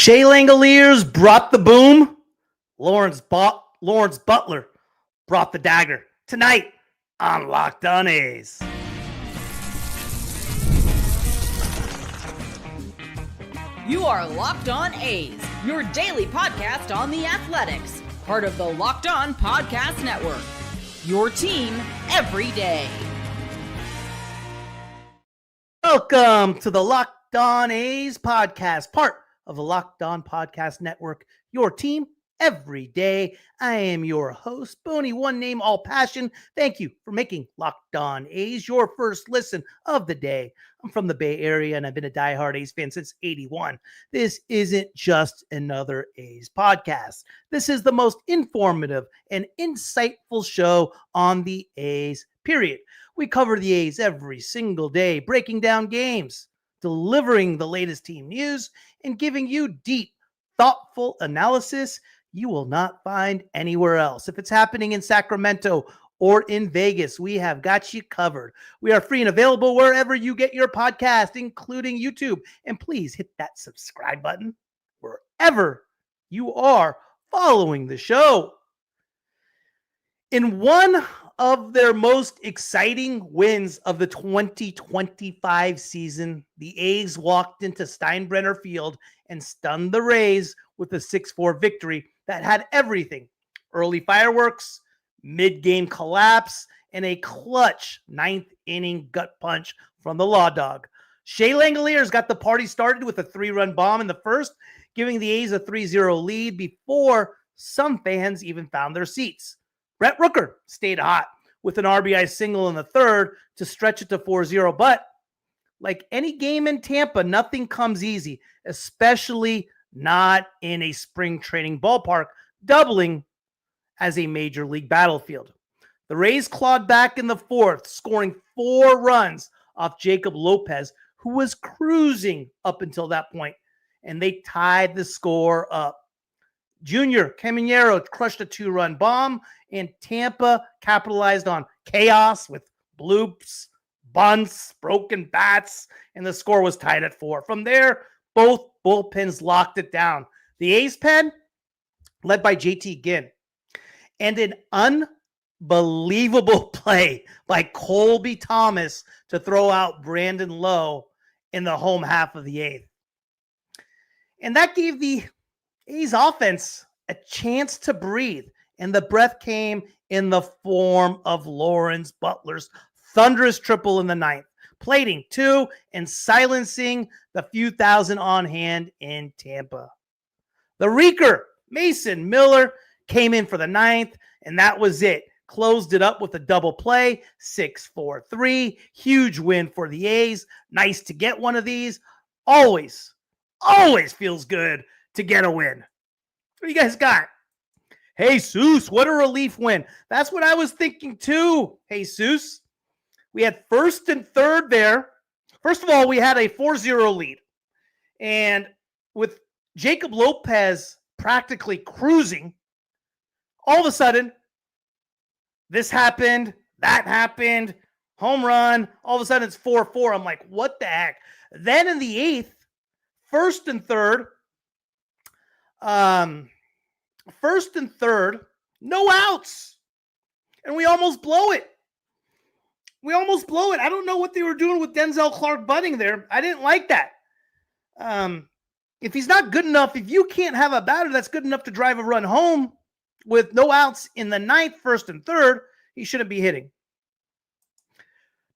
Shea Langeliers brought the boom. Lawrence Butler brought the dagger. Tonight on Locked On A's. You are Locked On A's, your daily podcast on the Athletics, part of the Locked On Podcast Network. Your team every day. Welcome to the Locked On A's podcast, part of the Locked On Podcast Network, your team every day. I am your host, Booney, one name, all passion. Thank you for making Locked On A's your first listen of the day. I'm from the Bay Area, and I've been a diehard A's fan since '81. This isn't just another A's podcast. This is the most informative and insightful show on the A's, period. We cover the A's every single day, breaking down games, delivering the latest team news, and giving you deep, thoughtful analysis you will not find anywhere else. If it's happening in Sacramento or in Vegas, we have got you covered. We are free and available wherever you get your podcast, including YouTube. And please hit that subscribe button wherever you are following the show. In one of their most exciting wins of the 2025 season, the A's walked into Steinbrenner Field and stunned the Rays with a 6-4 victory that had everything: early fireworks, mid-game collapse, and a clutch ninth-inning gut punch from the Law Dog. Shea Langeliers got the party started with a 3-run bomb in the first, giving the A's a 3-0 lead before some fans even found their seats. Brent Rooker stayed hot with an RBI single in the third to stretch it to 4-0. But like any game in Tampa, nothing comes easy, especially not in a spring training ballpark, doubling as a major league battlefield. The Rays clawed back in the fourth, scoring 4 runs off Jacob Lopez, who was cruising up until that point, and they tied the score up. Junior Caminero crushed a 2-run bomb, and Tampa capitalized on chaos with bloops, bunts, broken bats, and the score was tied at 4. From there, both bullpens locked it down. The A's pen, led by JT Ginn, and an unbelievable play by Colby Thomas to throw out Brandon Lowe in the home half of the 8th. And that gave the A's offense a chance to breathe, and the breath came in the form of Lawrence Butler's thunderous triple in the 9th, plating 2 and silencing the few thousand on hand in Tampa. The Reeker, Mason Miller, came in for the 9th, and that was it. Closed it up with a double play, 6-4-3. Huge win for the A's. Nice to get one of these. Always feels good to get a win. What do you guys got? Jesus, what a relief win. That's what I was thinking too, Jesus. We had first and third there. First of all, we had a 4-0 lead. And with Jacob Lopez practically cruising, all of a sudden, this happened, that happened, home run. All of a sudden, it's 4-4. I'm like, what the heck? Then in the 8th, first and third, no outs. And we almost blow it. I don't know what they were doing with Denzel Clark bunting there. I didn't like that. If he's not good enough, if you can't have a batter that's good enough to drive a run home with no outs in the 9th, first and third, he shouldn't be hitting.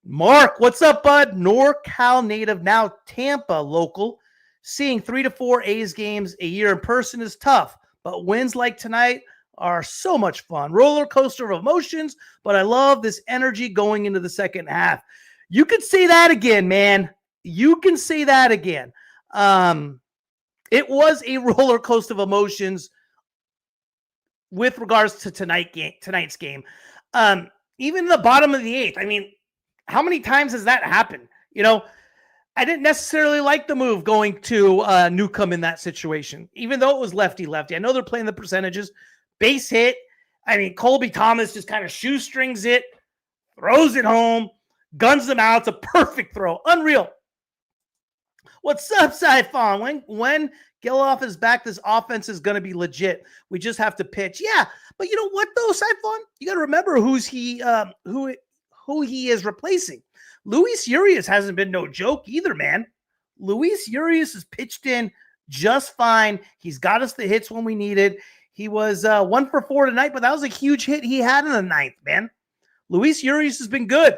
Mark, what's up, bud? NorCal native, now Tampa local. Seeing 3 to 4 A's games a year in person is tough, but wins like tonight are so much fun. Roller coaster of emotions, but I love this energy going into the second half. You could say that again, man. You can say that again. It was a roller coaster of emotions with regards to tonight's game. Even in the bottom of the 8th, I mean, how many times has that happened? You know, I didn't necessarily like the move going to Newcomb in that situation, even though it was lefty-lefty. I know they're playing the percentages. Base hit. I mean, Colby Thomas just kind of shoestrings it, throws it home, guns them out. It's a perfect throw. Unreal. What's up, Saifon? When Geloff is back. This offense is going to be legit. We just have to pitch. Yeah, but you know what though, Siphon? You got to remember who he is replacing. Luis Urias hasn't been no joke either, man. Luis Urias has pitched in just fine. He's got us the hits when we needed. He was 1 for 4 tonight, but that was a huge hit he had in the ninth, man. Luis Urias has been good.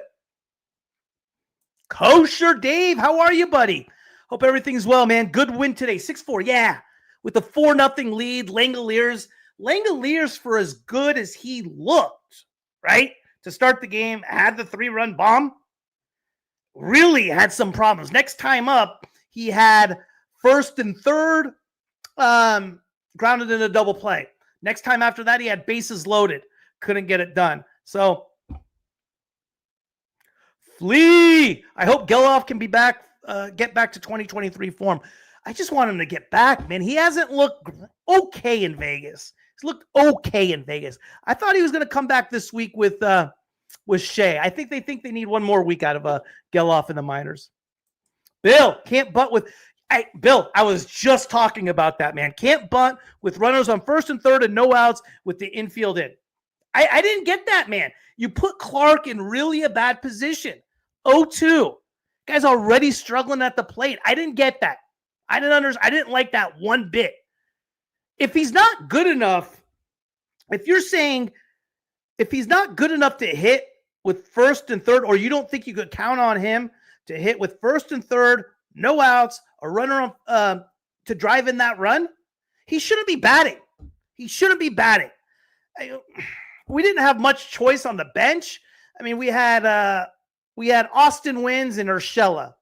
Kosher Dave, how are you, buddy? Hope everything's well, man. Good win today. 6-4, yeah. With the 4-0 lead, Langeliers. Langeliers, for as good as he looked, right, to start the game, had the 3-run bomb, really had some problems. Next time up, he had first and third, grounded in a double play. Next time after that, he had bases loaded. Couldn't get it done. So, Flea, I hope Geloff can be back, get back to 2023 form. I just want him to get back, man. He hasn't looked okay in Vegas. He's looked okay in Vegas. I thought he was going to come back this week with Shea. I think they need one more week out of Geloff in the minors. Bill, can't bunt with... Bill, I was just talking about that, man. Can't bunt with runners on first and third and no outs with the infield in. I didn't get that, man. You put Clark in really a bad position. 0-2. Guy's already struggling at the plate. I didn't get that. I didn't like that one bit. If he's not good enough, if you're saying if he's not good enough to hit with first and third, or you don't think you could count on him to hit with first and third, no outs, a runner to drive in that run, he shouldn't be batting. He shouldn't be batting. We didn't have much choice on the bench. I mean, we had Austin Wins and Urshela.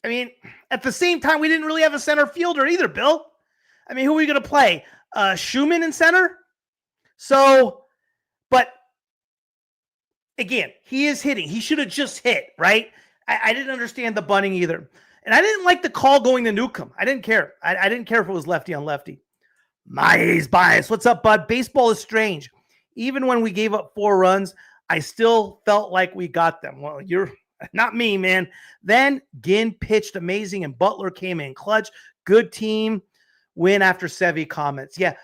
I mean, at the same time, we didn't really have a center fielder either, Bill. I mean, who are we going to play? Schumann in center? So, but again, he is hitting. He should have just hit, right? I didn't understand the bunting either. And I didn't like the call going to Newcomb. I didn't care. I didn't care if it was lefty on lefty. My A's bias. What's up, bud? Baseball is strange. Even when we gave up 4 runs, I still felt like we got them. Well, you're not me, man. Then Ginn pitched amazing and Butler came in clutch. Good team win after Sevy comments. Yeah.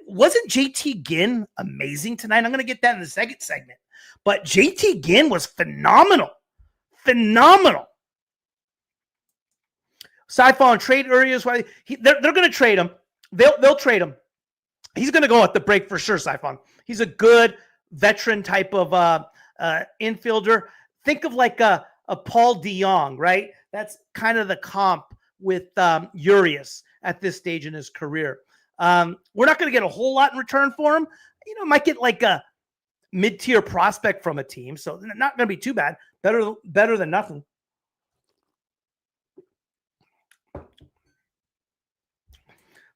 Wasn't JT Ginn amazing tonight? I'm going to get that in the second segment. But JT Ginn was phenomenal. Phenomenal. Siphon trade Urias. They're going to trade him. They'll trade him. He's going to go at the break for sure, Siphon. He's a good veteran type of infielder. Think of like a Paul DeJong, right? That's kind of the comp with Urias at this stage in his career. We're not going to get a whole lot in return for him. You know, might get like a mid-tier prospect from a team, so not going to be too bad. Better than nothing.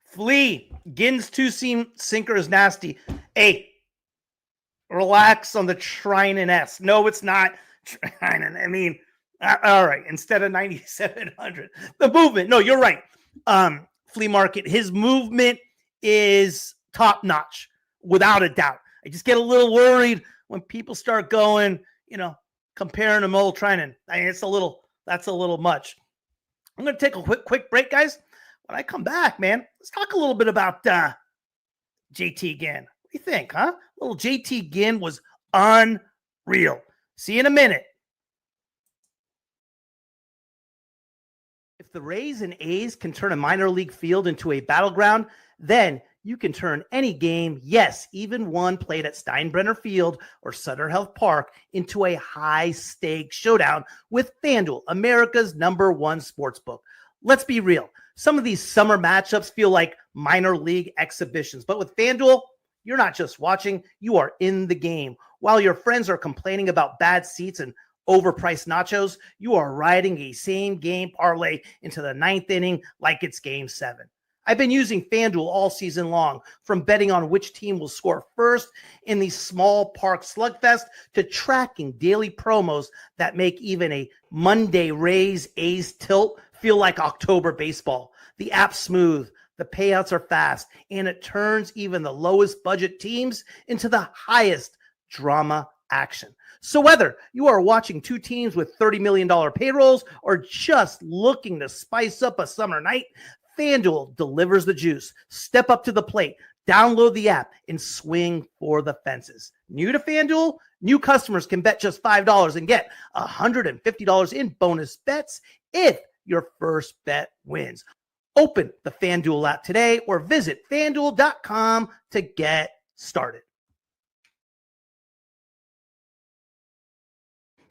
Flea, Ginn's 2-seam sinker is nasty. Hey, relax on the Trinan S. No, it's not Trinan. I mean, all right, instead of 9,700. The movement, no, you're right. Flea Market, his movement is top-notch, without a doubt. I just get a little worried when people start going, you know, comparing him old Trinan. I mean, that's a little much. I'm going to take a quick break, guys. When I come back, man, let's talk a little bit about JT Ginn. What do you think, huh? Little JT Ginn was unreal. See you in a minute. If the Rays and A's can turn a minor league field into a battleground, then you can turn any game, yes, even one played at Steinbrenner Field or Sutter Health Park, into a high-stakes showdown with FanDuel, America's #1 sportsbook. Let's be real. Some of these summer matchups feel like minor league exhibitions, but with FanDuel, you're not just watching, you are in the game. While your friends are complaining about bad seats and overpriced nachos, you are riding a same-game parlay into the 9th inning like it's Game 7. I've been using FanDuel all season long, from betting on which team will score first in the small park slugfest to tracking daily promos that make even a Monday Rays A's tilt feel like October baseball. The app's smooth, the payouts are fast, and it turns even the lowest budget teams into the highest drama action. So whether you are watching two teams with $30 million payrolls or just looking to spice up a summer night, FanDuel delivers the juice. Step up to the plate, download the app, and swing for the fences. New to FanDuel? New customers can bet just $5 and get $150 in bonus bets if your first bet wins. Open the FanDuel app today or visit FanDuel.com to get started.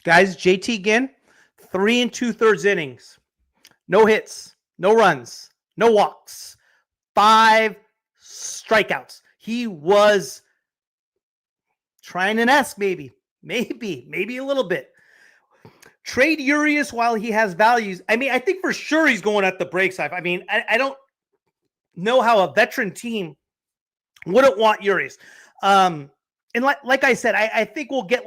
Guys, JT Ginn, 3 2/3 innings. No hits, no runs, no walks, 5 strikeouts. He was trying an S, maybe a little bit. Trade Urias while he has values. I mean, I think for sure he's going at the break side. I mean, I don't know how a veteran team wouldn't want Urias. And like I said, I think we'll get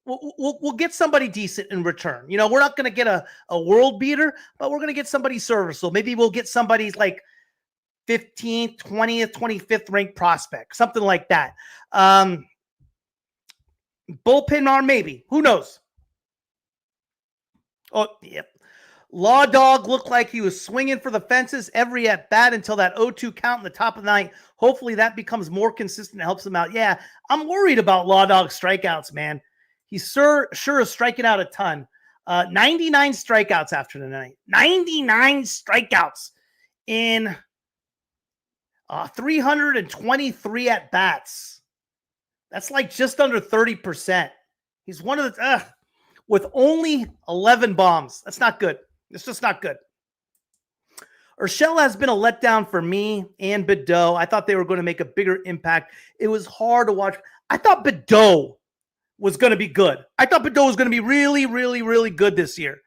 we'll get somebody decent in return. You know, we're not going to get a world beater, but we're going to get somebody serviceable. Maybe we'll get somebody's like 15th, 20th, 25th ranked prospect, something like that. Bullpen arm, maybe. Who knows? Oh, yep. Law Dog looked like he was swinging for the fences every at bat until that 0-2 count in the top of the ninth. Hopefully that becomes more consistent and helps him out. Yeah, I'm worried about Law Dog's strikeouts, man. He's sure is striking out a ton. 99 strikeouts after the night. 99 strikeouts in 323 at bats. That's like just under 30%. He's one of the with only 11 bombs. That's not good. It's just not good. Urshela has been a letdown for me and Badeau. I thought they were going to make a bigger impact. It was hard to watch. I thought Badeau was going to be good. I thought Badeau was going to be really, really, really good this year.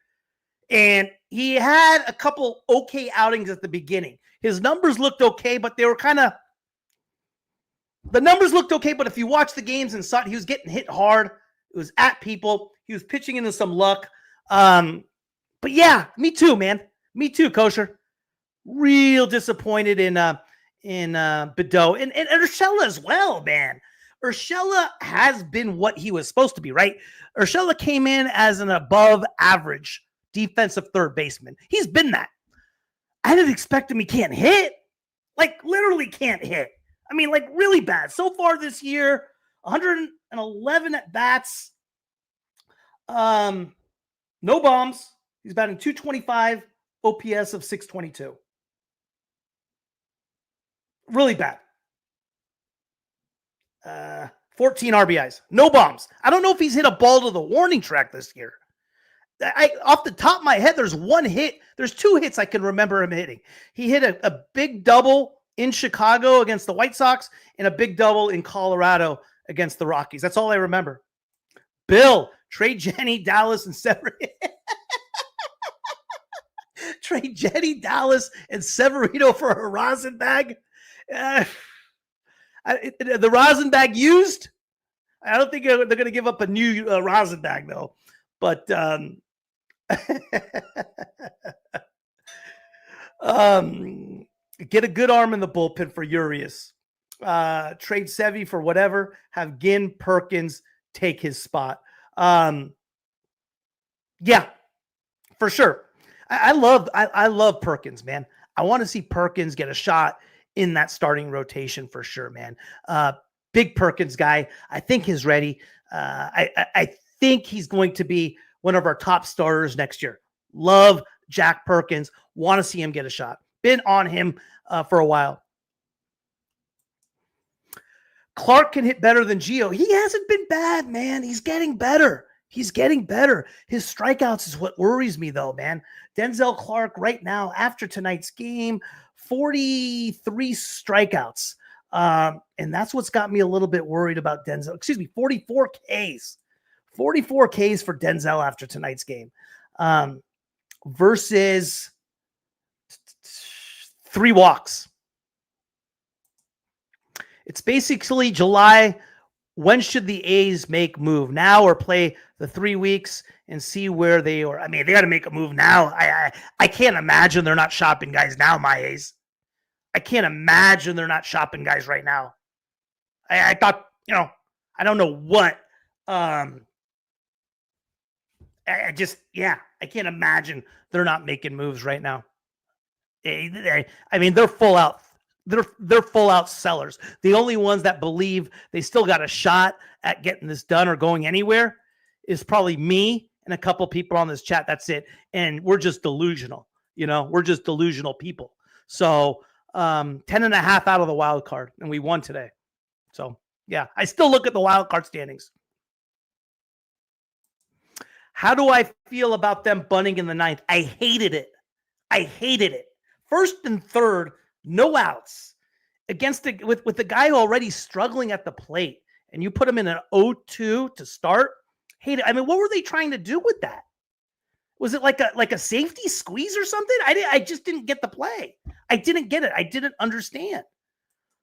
And he had a couple okay outings at the beginning. His numbers looked okay, but they were the numbers looked okay, but if you watch the games and saw it, he was getting hit hard. It was at people. He was pitching into some luck. But yeah, me too, man. Me too, Kosher. Real disappointed in Badeau and Urshela as well, man. Urshela has been what he was supposed to be, right? Urshela came in as an above average defensive third baseman. He's been that. I didn't expect him. He can't hit. Like literally can't hit. I mean, like really bad. So far this year, 111 at bats. No bombs. He's batting .225, OPS of 622. Really bad. 14 RBIs. No bombs. I don't know if he's hit a ball to the warning track this year. Off the top of my head, there's one hit. There's 2 hits I can remember him hitting. He hit a big double in Chicago against the White Sox and a big double in Colorado against the Rockies. That's all I remember. Bill, trade Jenny, Dallas, and Severino. Trade Jenny, Dallas, and Severino for a rosin bag. The rosin bag used. I don't think they're going to give up a new rosin bag though. But get a good arm in the bullpen for Urias. Trade Sevy for whatever. Have Ginn, Perkins take his spot. Yeah, for sure. I love Perkins, man. I want to see Perkins get a shot in that starting rotation for sure, man. Big Perkins guy. I think he's ready. I think he's going to be one of our top starters next year. Love Jack Perkins. Want to see him get a shot. Been on him for a while. Clark can hit better than Gio. He hasn't been bad, man. He's getting better. He's getting better. His strikeouts is what worries me, though, man. Denzel Clark right now, after tonight's game, 43 strikeouts. And that's what's got me a little bit worried about Denzel. 44 Ks. 44 Ks for Denzel after tonight's game. Versus 3 walks. It's basically July. When should the A's make move? Now or play the 3 weeks and see where they are? I mean, they got to make a move now. I can't imagine they're not shopping guys now, my A's. I can't imagine they're not shopping guys right now. I thought, I don't know what I can't imagine they're not making moves right now. They're full out. They're full out sellers. The only ones that believe they still got a shot at getting this done or going anywhere is probably me and a couple people on this chat. That's it. And we're just delusional. We're just delusional people. So 10.5 out of the wild card, and we won today. So yeah, I still look at the wild card standings. How do I feel about them bunting in the ninth? I hated it. First and third, no outs against with the guy already struggling at the plate, and you put him in an 0-2 to start. Hate it. What were they trying to do with that? Was it like a safety squeeze or something? I just didn't get the play. I didn't get it. I didn't understand.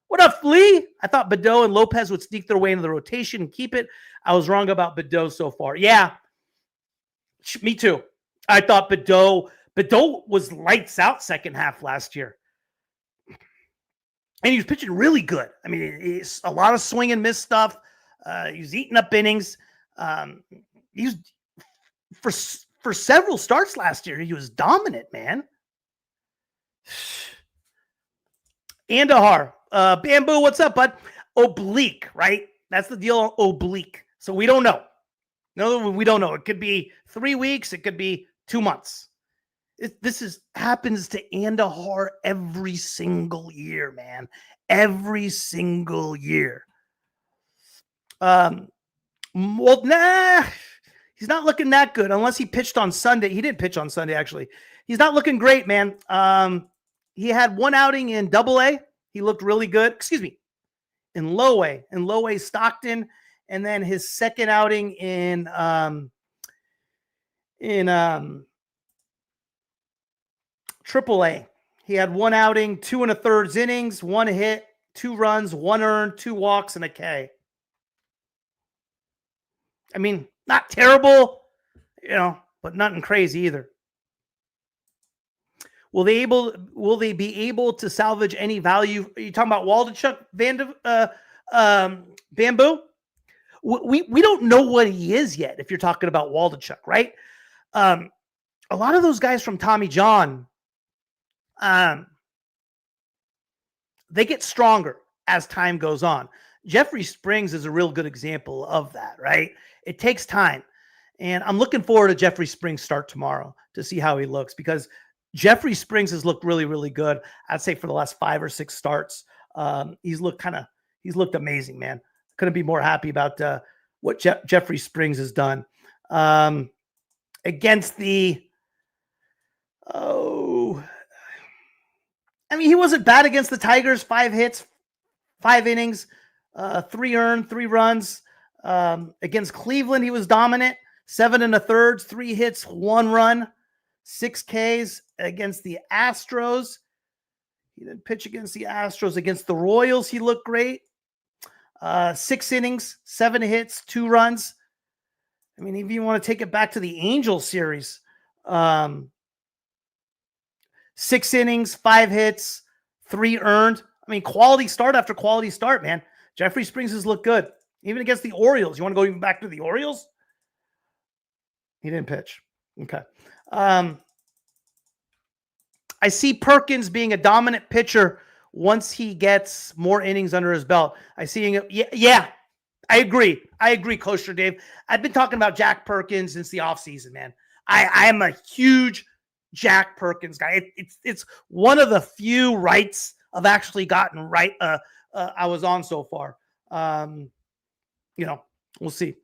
What up, Flea? I thought Badeau and Lopez would sneak their way into the rotation and keep it. I was wrong about Badeau so far. Yeah, me too. I thought Badeau was lights out second half last year. And he was pitching really good. It's a lot of swing and miss stuff. He was eating up innings. He was for several starts last year. He was dominant, man. Andahar, Bamboo, what's up, bud? Oblique, right? That's the deal. Oblique. So we don't know. No, we don't know. It could be 3 weeks. It could be 2 months. This happens to Andahar every single year, man. Every single year. He's not looking that good unless he pitched on Sunday. He didn't pitch on Sunday, actually. He's not looking great, man. He had one outing in Double-A. He looked really good. Excuse me, in Low-A. In Low-A, Stockton, and then his second outing in Triple-A. He had one outing, 2 1/3 innings, 1 hit, 2 runs, 1 earned, 2 walks, and a K. Not terrible, but nothing crazy either. Will they be able to salvage any value? Are you talking about Waldichuk, Bamboo? We don't know what he is yet. If you're talking about Waldichuk, right? A lot of those guys from Tommy John, they get stronger as time goes on. Jeffrey Springs is a real good example of that, right? It takes time. And I'm looking forward to Jeffrey Springs' start tomorrow to see how he looks, because Jeffrey Springs has looked really, really good. I'd say for the last 5 or 6 starts, he's looked amazing, man. Couldn't be more happy about what Jeffrey Springs has done. Against the, he wasn't bad against the Tigers. 5 hits, 5 innings, 3 earned, 3 runs. Against Cleveland, he was dominant. 7 1/3, 3 hits, 1 run, 6 Ks. Against the Astros, he didn't pitch against the Astros. Against the Royals, he looked great. 6 innings, 7 hits, 2 runs. If you want to take it back to the Angels series, 6 innings, 5 hits, 3 earned. Quality start after quality start, man. Jeffrey Springs has looked good. Even against the Orioles. You want to go even back to the Orioles? He didn't pitch. Okay. I see Perkins being a dominant pitcher once he gets more innings under his belt. I see. Yeah. I agree. Kosher Dave. I've been talking about Jack Perkins since the offseason, man. I am a huge Jack Perkins guy. It's one of the few rights I've actually gotten right. I was on so far. We'll see.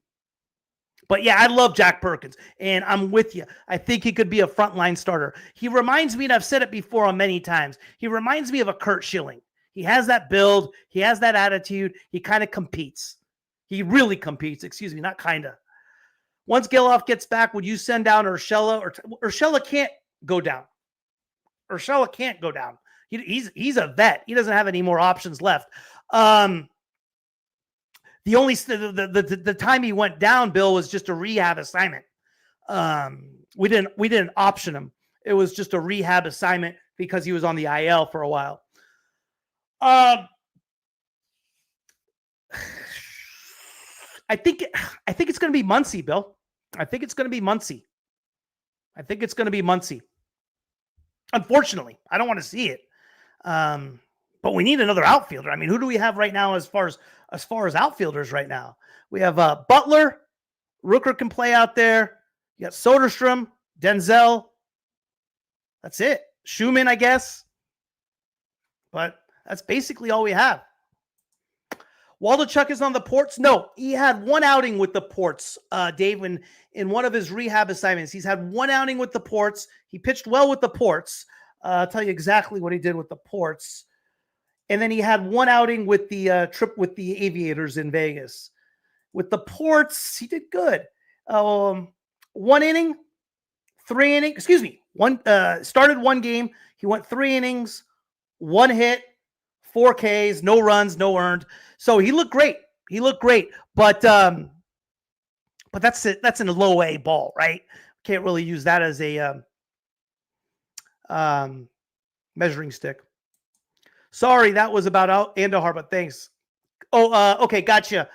But yeah, I love Jack Perkins, and I'm with you. I think he could be a frontline starter. He reminds me, and I've said it before on many times, he reminds me of a Kurt Schilling. He has that build. He has that attitude. He kind of competes. He really competes. Excuse me, not kind of. Once Geloff gets back, would you send down Urshela? Urshela can't go down. Urshela can't go down. He's a vet. He doesn't have any more options left. The only the time he went down, Bill, was just a rehab assignment. We didn't option him. It was just a rehab assignment because he was on the IL for a while. I think it's going to be Muncy, Bill. I think it's going to be Muncy. Unfortunately, I don't want to see it. But we need another outfielder. I mean, who do we have right now as far as outfielders right now? We have Butler. Rooker can play out there. You got Soderstrom, Denzel. That's it. Schumann, I guess. But that's basically all we have. Waldichuk is on the Ports. No, he had one outing with the Ports, Dave, in one of his rehab assignments. He's had one outing with the Ports. He pitched well with the Ports. I'll tell you exactly what he did with the Ports. And then he had one outing with the trip with the Aviators in Vegas. With the Ports, he did good. 1 inning, 3 innings. Excuse me. Started one game. He went 3 innings, 1 hit, 4 Ks, no runs, no earned. So he looked great. But that's it. That's in a low A ball, right? Can't really use that as a measuring stick. Sorry, that was about Andahar, but thanks. Okay, gotcha.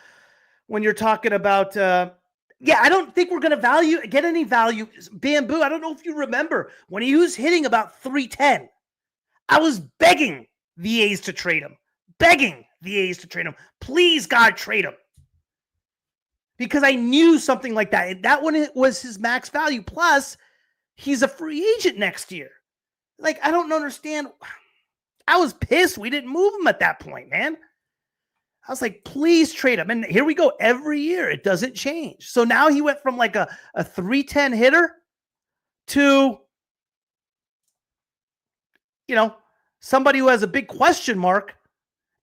When you're talking about, I don't think we're going to get any value. Bamboo, I don't know if you remember, when he was hitting about 310, I was begging the A's to trade him. Please, God, trade him. Because I knew something like that. That one was his max value. Plus, he's a free agent next year. Like, I don't understand. I was pissed we didn't move him at that point, man. I was like, please trade him. And here we go. Every year, it doesn't change. So now he went from like a 310 hitter to, somebody who has a big question mark,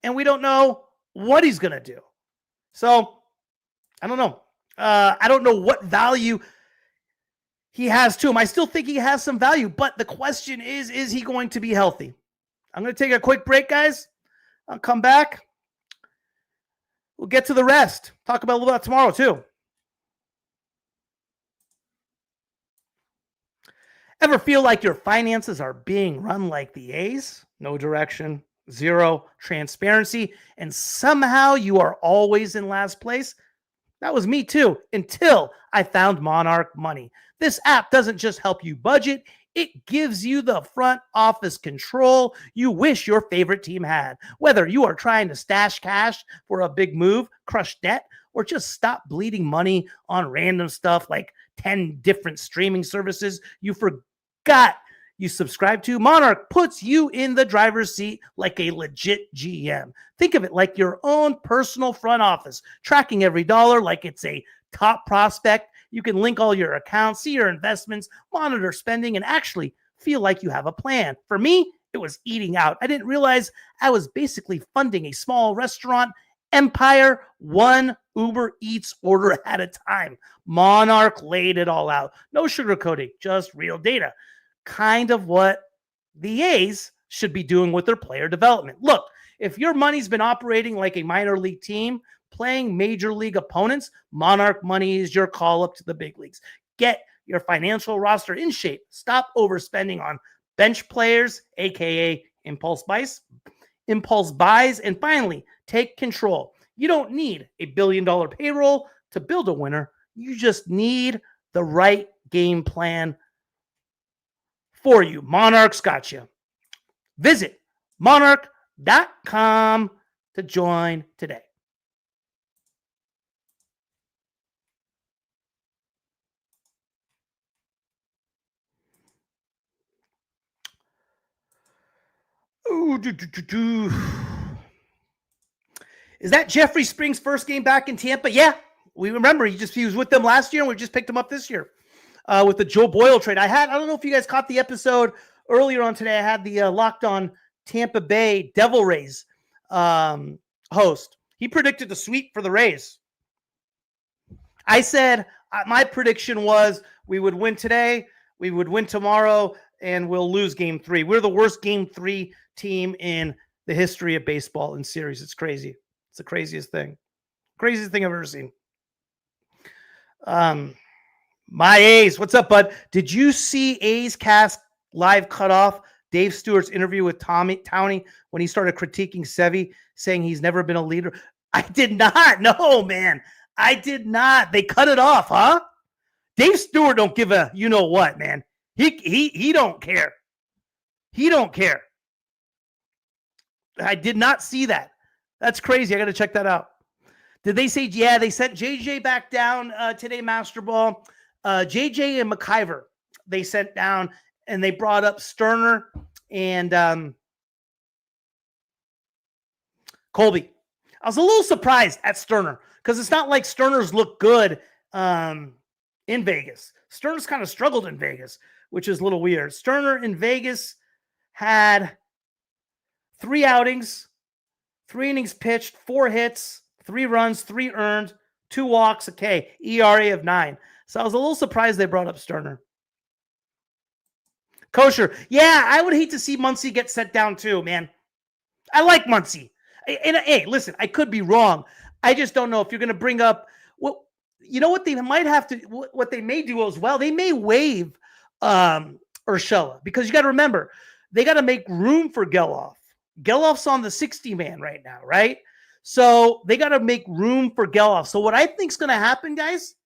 and we don't know what he's going to do. So I don't know. I don't know what value he has to him. I still think he has some value, but the question is he going to be healthy? I'm going to take a quick break, guys. I'll come back. We'll get to the rest. Talk about a little about tomorrow, too. Ever feel like your finances are being run like the A's? No direction, zero transparency, and somehow you are always in last place? That was me, too, until I found Monarch Money. This app doesn't just help you budget. It gives you the front office control you wish your favorite team had. Whether you are trying to stash cash for a big move, crush debt, or just stop bleeding money on random stuff like 10 different streaming services you forgot you subscribe to, Monarch puts you in the driver's seat like a legit GM. Think of it like your own personal front office, tracking every dollar like it's a top prospect. You can link all your accounts, see your investments, monitor spending, and actually feel like you have a plan. For me, it was eating out. I didn't realize I was basically funding a small restaurant empire, one Uber Eats order at a time. Monarch laid it all out. No sugarcoating, just real data. Kind of what the A's should be doing with their player development. Look, if your money's been operating like a minor league team, playing major league opponents, Monarch Money is your call up to the big leagues. Get your financial roster in shape. Stop overspending on bench players, aka impulse buys, and finally, take control. You don't need a $1 billion payroll to build a winner. You just need the right game plan for you. Monarch's got you. Visit monarch.com to join today. Ooh, Is that Jeffrey Springs' first game back in Tampa? Yeah, we remember he was with them last year, and we just picked him up this year with the Joe Boyle trade. I don't know if you guys caught the episode earlier on today. I had the Locked On Tampa Bay Devil Rays host. He predicted the sweep for the Rays. I said my prediction was we would win today, we would win tomorrow, and we'll lose game 3. We're the worst game 3 team in the history of baseball in series. It's crazy. It's the craziest thing. Craziest thing I've ever seen. My A's. What's up, bud? Did you see A's Cast live cutoff Dave Stewart's interview with Towney when he started critiquing Sevy, saying he's never been a leader? I did not. No, man. I did not. They cut it off, huh? Dave Stewart don't give a you know what, man. He don't care. He don't care. I did not see that. That's crazy. I got to check that out. Did they say, yeah, they sent JJ back down today, Master Ball. JJ and McIver, they sent down, and they brought up Sterner and Colby. I was a little surprised at Sterner because it's not like Sterner's looked good in Vegas. Sterner's kind of struggled in Vegas, which is a little weird. Sterner in Vegas had 3 outings, 3 innings pitched, 4 hits, 3 runs, 3 earned, 2 walks, a K, ERA of 9. So I was a little surprised they brought up Sterner. Kosher. Yeah, I would hate to see Muncy get set down too, man. I like Muncy. And hey, listen, I could be wrong. I just don't know if you're going to bring up what you know what they might have to what they may do as well. They may waive Urshela because you got to remember they got to make room for Geloff. Geloff's on the 60 man right now, right? So they got to make room for Geloff. So what I think is going to happen, guys,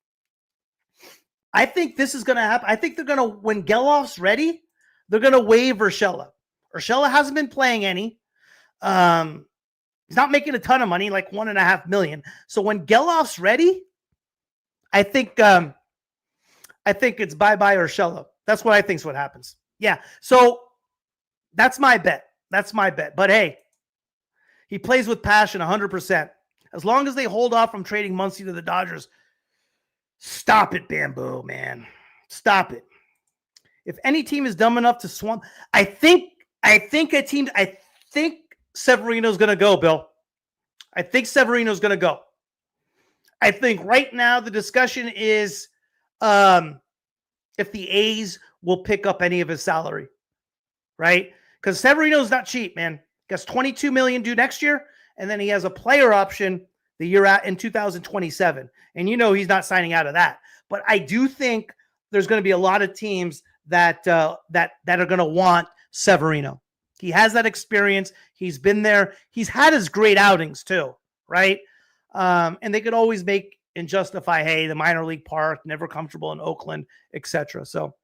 I think this is going to happen. I think they're going to, when Geloff's ready, they're going to waive Urshela. Urshela hasn't been playing any. He's not making a ton of money, like $1.5 million. So when Geloff's ready, I think it's bye-bye Urshela. That's what I think is what happens. Yeah. So that's my bet. That's my bet. But hey, he plays with passion 100%. As long as they hold off from trading Muncy to the Dodgers, stop it, Bamboo, man. Stop it. If any team is dumb enough to swamp, I think Severino's going to go, Bill. I think Severino's going to go. I think right now the discussion is if the A's will pick up any of his salary, right? Because Severino's not cheap, man. Gets $22 million due next year, and then he has a player option the year out in 2027. And you know he's not signing out of that. But I do think there's going to be a lot of teams that are going to want Severino. He has that experience. He's been there. He's had his great outings too, right? And they could always make and justify, hey, the minor league park, never comfortable in Oakland, etc. So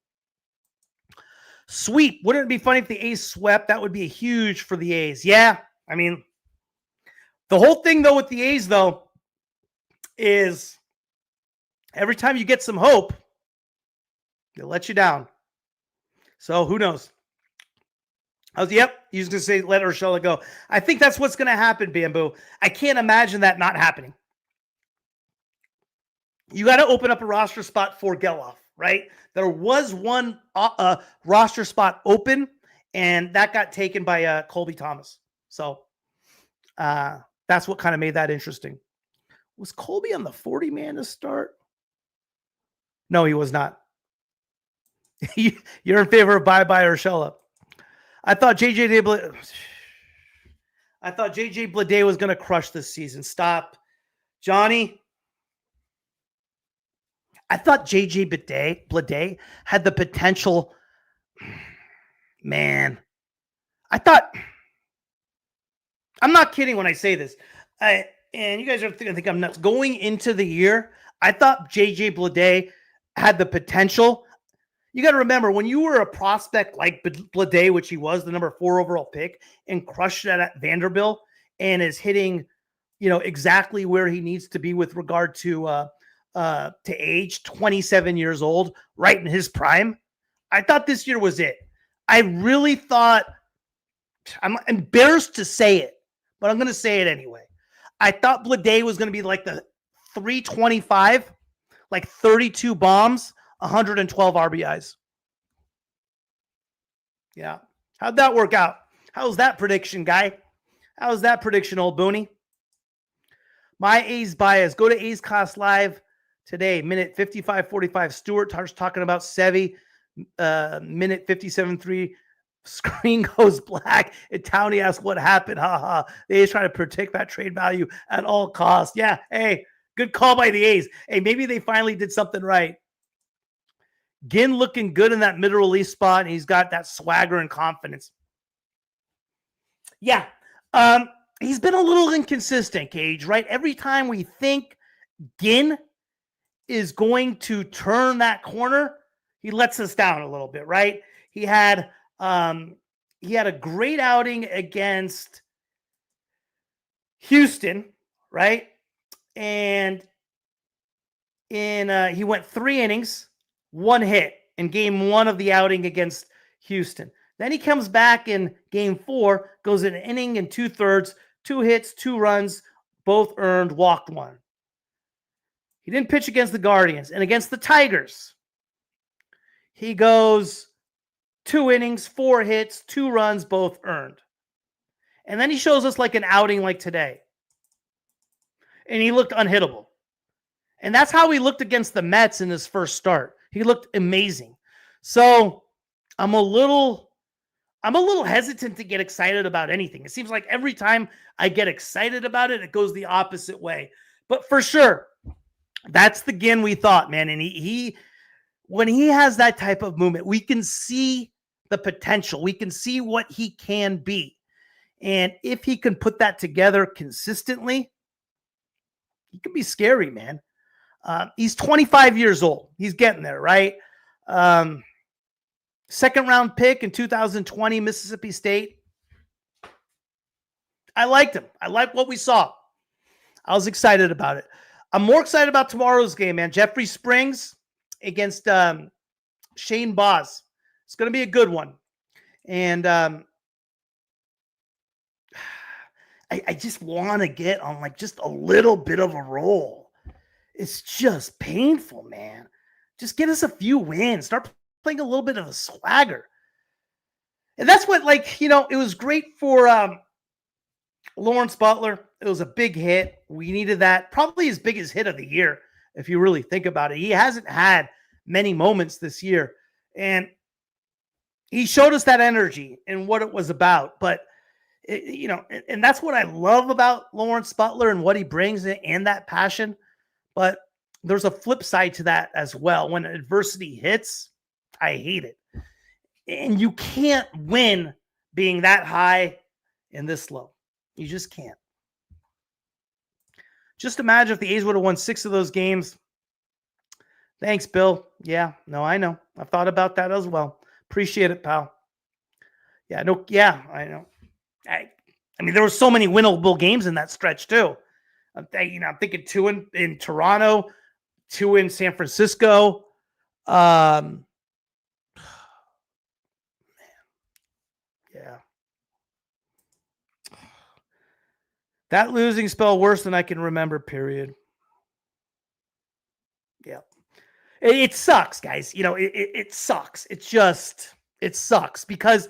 sweep. Wouldn't it be funny if the A's swept? That would be huge for the A's. Yeah. I mean, the whole thing though with the A's though is every time you get some hope, they'll let you down. So who knows? Yep, he was going to say let Urshela go. I think that's what's going to happen, Bamboo. I can't imagine that not happening. You got to open up a roster spot for Geloff, right? There was one roster spot open, and that got taken by Colby Thomas. So that's what kind of made that interesting. Was Colby on the 40-man to start? No, he was not. You're in favor of bye-bye Urshela. I thought JJ Bleday was going to crush this season. Stop. Johnny. I thought JJ Bleday had the potential. Man. I'm not kidding when I say this. And you guys are going to think I'm nuts. Going into the year, I thought JJ Bleday had the potential. You got to remember, when you were a prospect like Bleday, which he was, the number 4 overall pick, and crushed that at Vanderbilt and is hitting, exactly where he needs to be with regard to age, 27 years old, right in his prime. I thought this year was it. I really thought, I'm embarrassed to say it, but I'm going to say it anyway. I thought Bleday was going to be like the 325, like 32 bombs, 112 RBIs. Yeah. How'd that work out? How's that prediction, guy? How's that prediction, old Booney? My A's bias. Go to A's Cast Live today. Minute 55:45. Stewart starts talking about Sevy. Minute 57:3. Screen goes black. And Towney asks what happened. Ha. The A's trying to protect that trade value at all costs. Yeah. Hey, good call by the A's. Hey, maybe they finally did something right. Ginn looking good in that middle relief spot, and he's got that swagger and confidence. Yeah. He's been a little inconsistent, Cage, right? Every time we think Ginn is going to turn that corner, he lets us down a little bit, right? He had a great outing against Houston, right? And he went 3 innings, 1 hit in game 1 of the outing against Houston. Then he comes back in game 4, goes an inning and 2/3, 2 hits, 2 runs, both earned, walked 1. He didn't pitch against the Guardians. And against the Tigers, he goes 2 innings, 4 hits, 2 runs, both earned. And then he shows us like an outing like today. And he looked unhittable. And that's how he looked against the Mets in his first start. He looked amazing. So I'm a little hesitant to get excited about anything. It seems like every time I get excited about it, it goes the opposite way. But for sure, that's the Ginn we thought, man. And he when he has that type of movement, we can see the potential. We can see what he can be. And if he can put that together consistently, he can be scary, man. He's 25 years old. He's getting there, right? Second round pick in 2020, Mississippi State. I liked him. I liked what we saw. I was excited about it. I'm more excited about tomorrow's game, man. Jeffrey Springs against Shane Boz. It's going to be a good one. And I just want to get on like just a little bit of a roll. It's just painful, man. Just get us a few wins. Start playing a little bit of a swagger. And that's what, like, you know, it was great for Lawrence Butler. It was a big hit. We needed that. Probably his biggest hit of the year, if you really think about it. He hasn't had many moments this year. And he showed us that energy and what it was about. But, you know, and that's what I love about Lawrence Butler and what he brings and that passion. But there's a flip side to that as well. When adversity hits, I hate it. And you can't win being that high and this low. You just can't. Just imagine if the A's would have won 6 of those games. Thanks, Bill. Yeah, no, I know. I've thought about that as well. Appreciate it, pal. Yeah, no, yeah, I know. I mean, there were so many winnable games in that stretch too. I'm thinking 2 in Toronto, 2 in San Francisco. Man, yeah. That losing spell worse than I can remember, period. Yeah. It sucks, guys. You know, it sucks. It sucks because,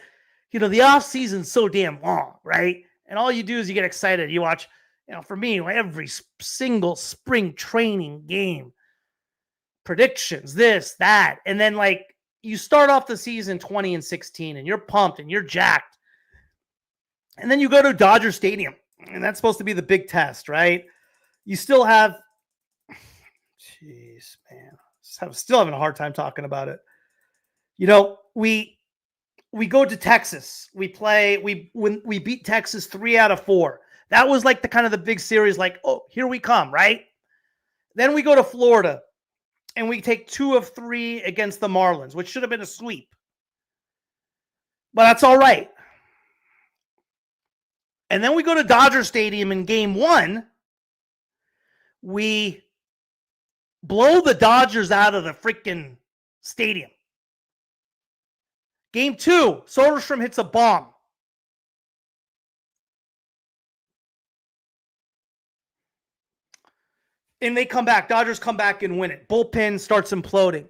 you know, the off season's so damn long, right? And all you do is you get excited. You watch, you know, for me, every single spring training game, predictions, this, that. And then, like, you start off the season 20-16 and you're pumped and you're jacked. And then you go to Dodger Stadium and that's supposed to be the big test, right? You still have, jeez, man, I'm still having a hard time talking about it. You know, we go to Texas. We beat Texas 3 out of 4. That was like the kind of the big series, like, oh, here we come, right? Then we go to Florida and we take 2 of 3 against the Marlins, which should have been a sweep. But that's all right. And then we go to Dodger Stadium in game 1. We blow the Dodgers out of the freaking stadium. Game 2, Soderstrom hits a bomb. And they come back. Dodgers come back and win it. Bullpen starts imploding.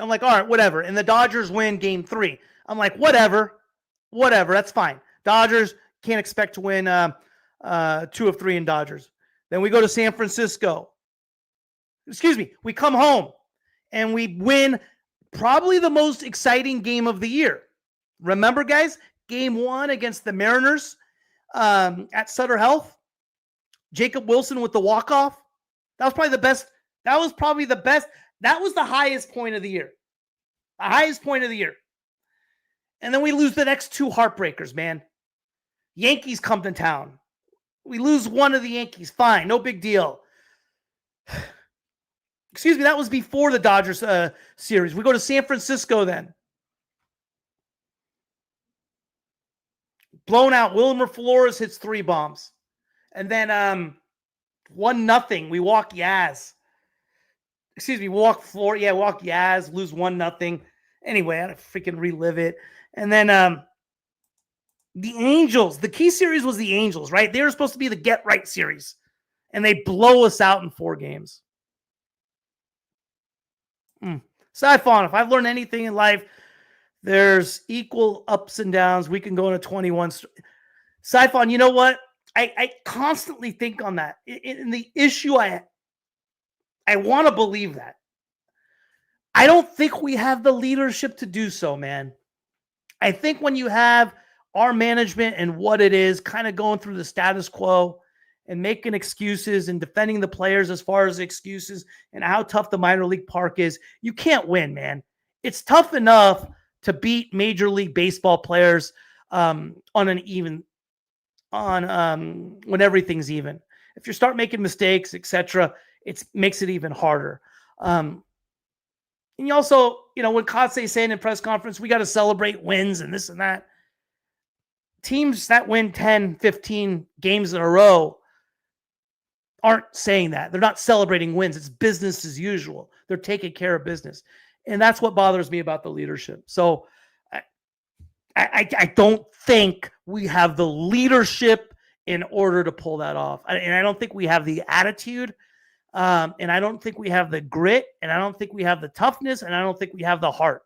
I'm like, all right, whatever. And the Dodgers win game 3. I'm like, whatever. That's fine. Dodgers can't expect to win 2 of 3 in Dodgers. Then we go to San Francisco. We come home and we win probably the most exciting game of the year. Remember, guys, game 1 against the Mariners at Sutter Health. Jacob Wilson with the walk-off. That was probably the best. That was the highest point of the year. The highest point of the year. And then we lose the next 2 heartbreakers, man. Yankees come to town. We lose one of the Yankees. Fine. No big deal. Excuse me, that was before the Dodgers series. We go to San Francisco then. Blown out. Wilmer Flores hits 3 bombs. And then 1-0. We walk Yaz. Excuse me, walk Yaz, lose 1-0. Anyway, I had to freaking relive it. And then the Angels. The key series was the Angels, right? They were supposed to be the get right series. And they blow us out in 4 games. Siphon, if I've learned anything in life, there's equal ups and downs. We can go into 21. Siphon, you know what? I constantly think on that. In the issue, I want to believe that. I don't think we have the leadership to do so, man. I think when you have our management and what it is kind of going through the status quo and making excuses and defending the players as far as excuses and how tough the minor league park is, you can't win, man. It's tough enough to beat Major League Baseball players when everything's even. If you start making mistakes, etc., it makes it even harder. And you also, when Kotsay's saying in press conference, we got to celebrate wins and this and that. Teams that win 10, 15 games in a row aren't saying that. They're not celebrating wins. It's business as usual. They're taking care of business. And that's what bothers me about the leadership. So I don't think we have the leadership in order to pull that off. And I don't think we have the attitude. And I don't think we have the grit. And I don't think we have the toughness. And I don't think we have the heart.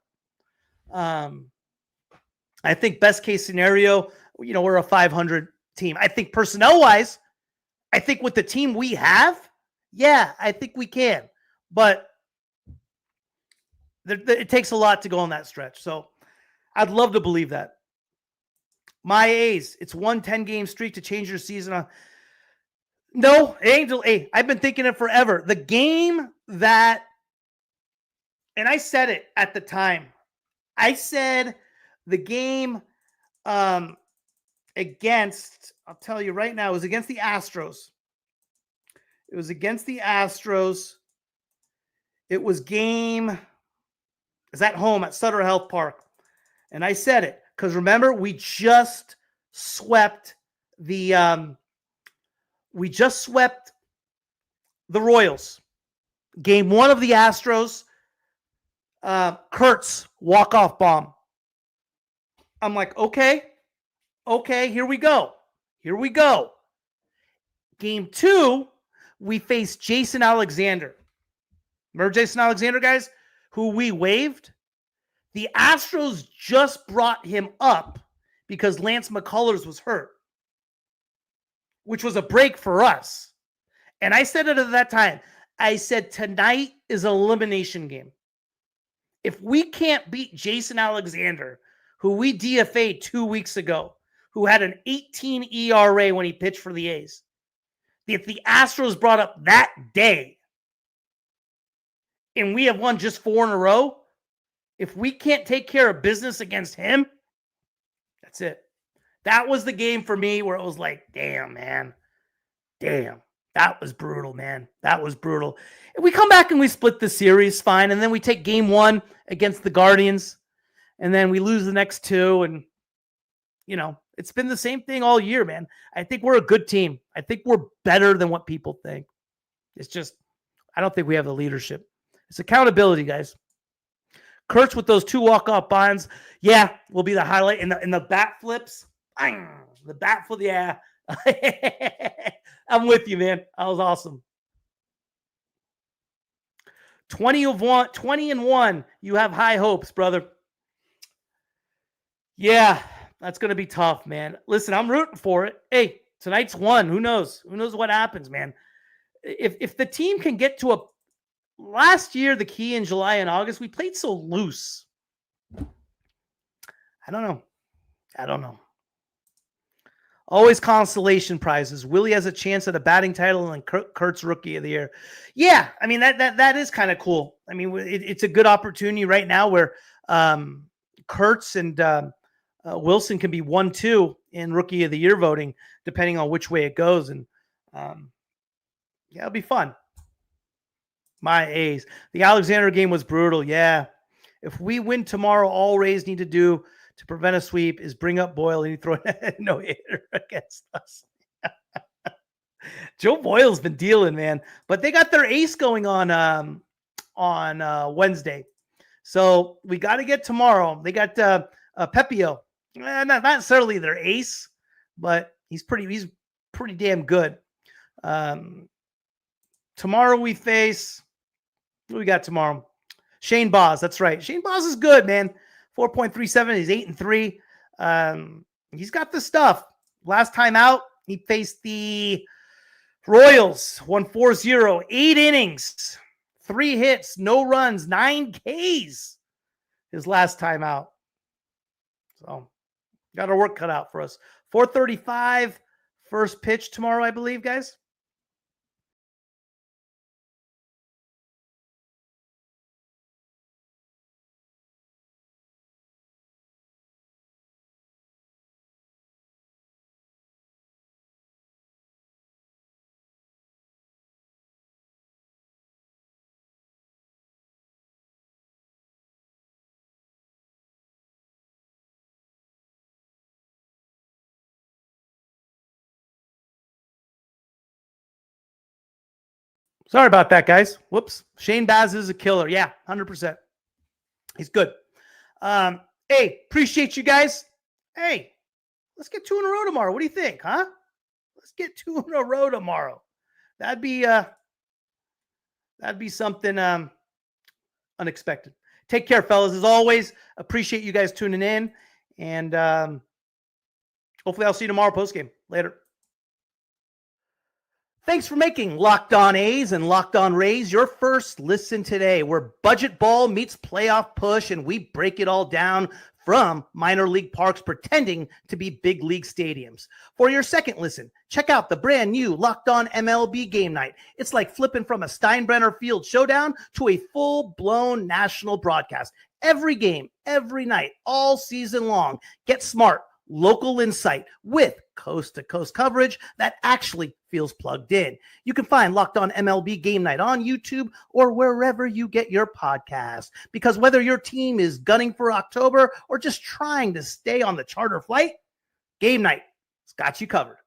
I think best case scenario, we're a 500 team. I think personnel-wise, I think with the team we have, yeah, I think we can. But it takes a lot to go on that stretch. So I'd love to believe that. My A's, it's 1 10-game streak to change your season. No, Angel A. I've been thinking it forever. The game that, and I said it at the time, I said the game against, I'll tell you right now, it was against the Astros. It was against the Astros. It was at home at Sutter Health Park. And I said it because remember, we just swept the Royals. Game 1 of the Astros, Kurtz walk-off bomb. I'm like, okay, here we go. Game 2, we faced Jason Alexander. Remember Jason Alexander, guys, who we waived? The Astros just brought him up because Lance McCullers was hurt, which was a break for us. And I said it at that time. I said, tonight is an elimination game. If we can't beat Jason Alexander, who we DFA'd 2 weeks ago, who had an 18 ERA when he pitched for the A's, if the Astros brought up that day, and we have won just 4 in a row, if we can't take care of business against him, that's it. That was the game for me where it was like, damn, man. Damn. That was brutal, man. That was brutal. And we come back and we split the series, fine. And then we take game 1 against the Guardians. And then we lose the next 2. And, it's been the same thing all year, man. I think we're a good team. I think we're better than what people think. It's just, I don't think we have the leadership. It's accountability, guys. Kurtz with those 2 walk-off bonds, yeah, will be the highlight. In the bat flips, the bat flip, yeah. I'm with you, man. That was awesome. 20-1. You have high hopes, brother. Yeah, that's going to be tough, man. Listen, I'm rooting for it. Hey, tonight's 1. Who knows? Who knows what happens, man? If the team can get to last year, the key in July and August, we played so loose. I don't know. Always consolation prizes. Willie has a chance at a batting title and Kurt's Rookie of the Year. Yeah, I mean, that is kind of cool. I mean, it's a good opportunity right now where Kurtz and Wilson can be 1-2 in Rookie of the Year voting, depending on which way it goes. And yeah, it'll be fun. My A's. The Alexander game was brutal. Yeah. If we win tomorrow, all Rays need to do to prevent a sweep is bring up Boyle and throw a no-hitter against us. Joe Boyle's been dealing, man. But they got their ace going on Wednesday. So we got to get tomorrow. They got Pepio. Not necessarily their ace, but he's pretty damn good. Tomorrow we face, who we got tomorrow? Shane Boz. That's right. Shane Boz is good, man. 4.37. He's 8-3. He's got the stuff. Last time out, he faced the Royals. 1-4-0. 8 innings. 3 hits. No runs. 9 Ks. His last time out. So, got our work cut out for us. 4:35. First pitch tomorrow, I believe, guys. Sorry about that, guys. Whoops. Shane Baz is a killer. Yeah, 100%. He's good. Hey, appreciate you guys. Hey, let's get 2 in a row tomorrow. What do you think, huh? Let's get 2 in a row tomorrow. That'd be something unexpected. Take care, fellas. As always, appreciate you guys tuning in. And hopefully I'll see you tomorrow postgame. Later. Thanks for making Locked On A's and Locked On Rays your first listen today, where budget ball meets playoff push, and we break it all down from minor league parks pretending to be big league stadiums. For your second listen, check out the brand new Locked On MLB Game Night. It's like flipping from a Steinbrenner Field showdown to a full-blown national broadcast. Every game, every night, all season long. Get smart. Local insight with coast-to-coast coverage that actually feels plugged in. You can find Locked On MLB Game Night on YouTube or wherever you get your podcasts. Because whether your team is gunning for October or just trying to stay on the charter flight, Game Night has got you covered.